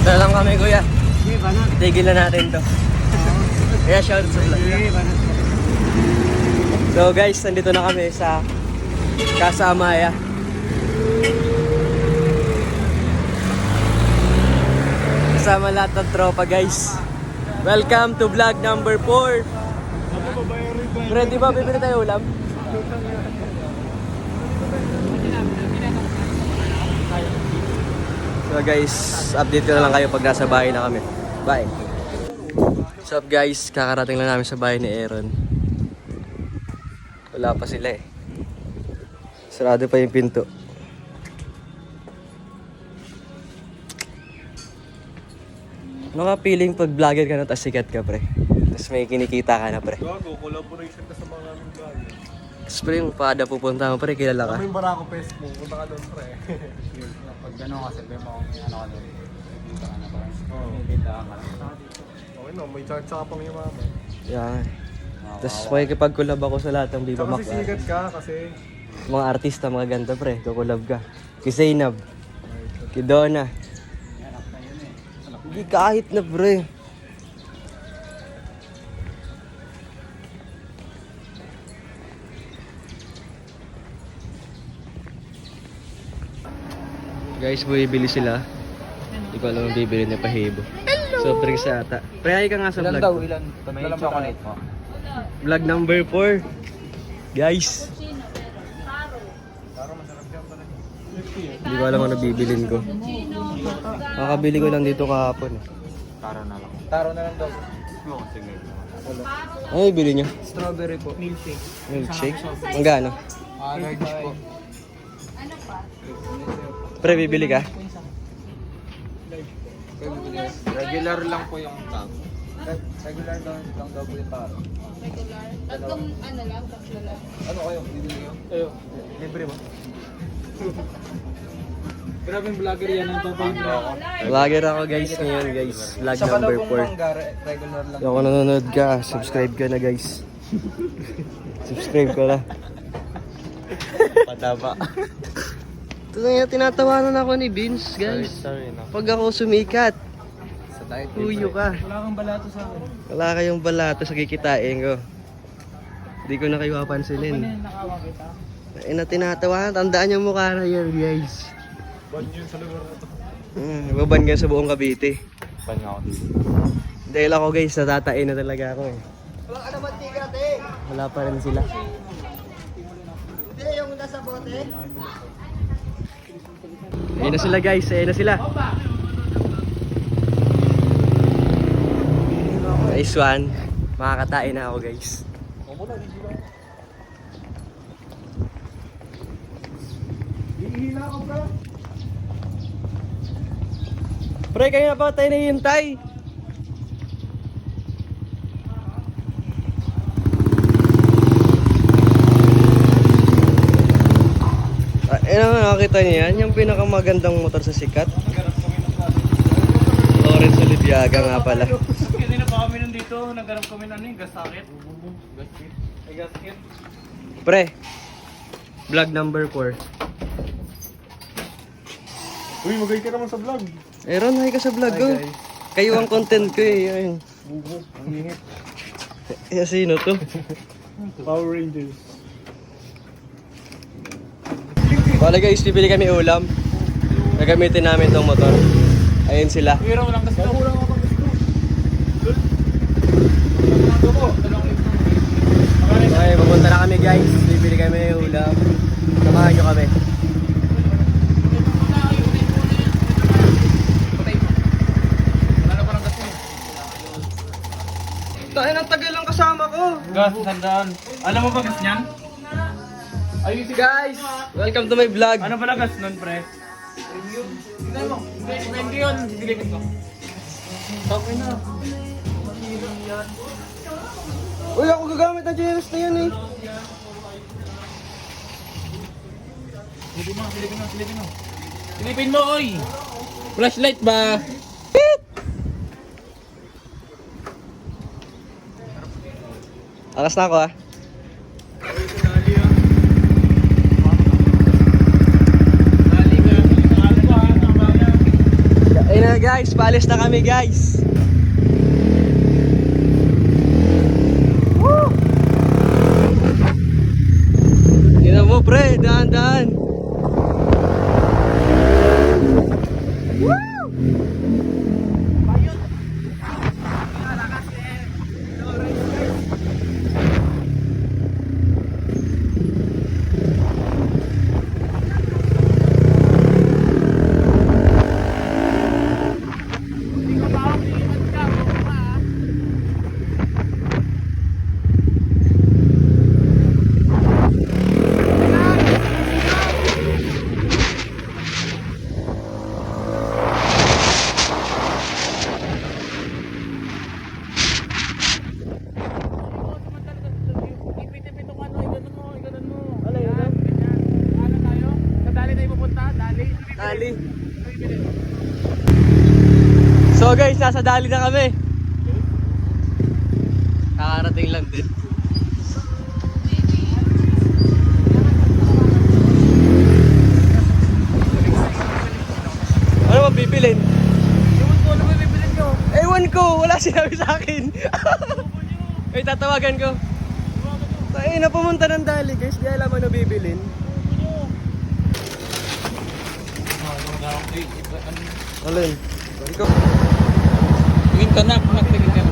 Dala lang kami kuya. Tigil na natin to. Kaya shout sa vlog. So guys, nandito na kami sa Casa Amaya. Kasama lahat ng tropa guys. Welcome to vlog number 4. Ready ba? Bibili tayo ulam? So guys, update ko na lang kayo pag nasa bahay na kami. Bye! What's up guys? Kakarating lang namin sa bahay ni Aaron. Wala pa sila eh. Sarado pa yung pinto. Ano ka feeling pag vlogger ka na tapos sikat ka pre? Tapos may kinikita ka na pre? Gago, collaboration ka sa mga aming vlogger. Tapos pre, yung paada pupunta mo pre, kilala ka? Kami yung Barako Facebook, punta ka doon pre. Pag gano'n kasi, may mga ano ka doon. Dito ka na parang. Oo. Dito ka na. Okay no, may tsaka-tsaka yung mama. Yan. Tapos makikipag-collab ako sa lahat ng Viva Tsaka Mac. kasi sikat ka kasi. Mga artista, mga ganda pre, kukulab ka. Kay Zainab. Kay Donna. Hindi kahit na pre. Guys, bumibili sila. Hindi ko alam ang bibili na pahibo. So, drinks ata. Pre, ay ka nga sa vlog. Ilan? May chocolate mo. Vlog number 4. Guys. Hindi ko alam ano bibilin ko. Kakabili ko lang dito kahapon. Taro na lang. Taro na lang daw. Oo, sige. Ano bibili nyo? Strawberry po. Milkshake. Milkshake? Magkano? Large po. Pre, bibili ka? Regular lang po yung tag. Regular lang daw po yung taro. Regular. Tatlong ano lang, tatlo lang. Ano kayo? Bibili kayo? Ayo, libre mo. Grabe yung vlogger yan ang tapang Vlogger ako guys ngayon guys. Vlog number 4. regular lang. Kung nanonood ka, subscribe ka na guys. Subscribe ka na. Pataba. Ito na nga, tinatawanan ako ni Vince guys. Sorry na. Pag ako sumikat, Sa diet. huyo ka. Wala kang balato sa akin. Wala kayong balato sa kikitain ko. Hindi ko na kayo kapansinin. Nakawa kita. Ay na tinatawanan, tandaan yung mukha na yan guys. Ban yun sa lugar na to. Baban ka sa buong Cavite. Pan nga ako dito. Dahil ako guys, natatain na talaga ako eh. Wala ka naman tigat eh. Wala pa rin sila. Hindi, yung nasa bote. Ayun na sila guys, ayun na sila. Nice one. Makakatain na ako guys. Pre, kayo na pa tayo nahihintay. Nakakita niyo yan? Yung pinakamagandang motor sa sikat. Lawrence Oliviaga nga pala. Kanina pa kami nandito, naghanap kami ng ano yung gasakit. Ay gasakit. Pre, vlog number 4. Uy, magay ka naman sa vlog. Aaron, hi ka sa vlog ko. Kayo ang content ko eh. Ayun. Bubo, ang ingit. Eh, sino to? Power Rangers. Wala guys, bibili kami ulam. Gagamitin namin tong motor. Ayun sila. Pero walang gasto. Walang ako gasto. Okay, pupunta na kami guys. Bibili kami ulam. Samahan nyo kami. Ano parang gasto? Tayo ng tagal lang kasama ko. Gas, sandaan. Alam mo ba gas niyan? Ayun si Guys, welcome to my vlog. Ano pala gas nun, pre? Tignan mo. Hindi yun. Silipin ko. Okay na. Uy, ako gagamit ng GMS na yan eh. Silipin mo, silipin mo, silipin mo. Silipin mo, oy! Flashlight ba? Akas na ako ah. Ayun na Ayan guys, paalis na kami guys. Woo! Tingnan mo pre, daan-daan. Dali. So guys, nasa Dali na kami. Kakarating lang din. Ano ba bibilin? Ewan ko, wala sinabi sa akin. Ay, tatawagan ko. Ay, napumunta ng Dali guys, di alam ano bibilin. Alin? Ikaw. Tingin ka na, magtingin ka na.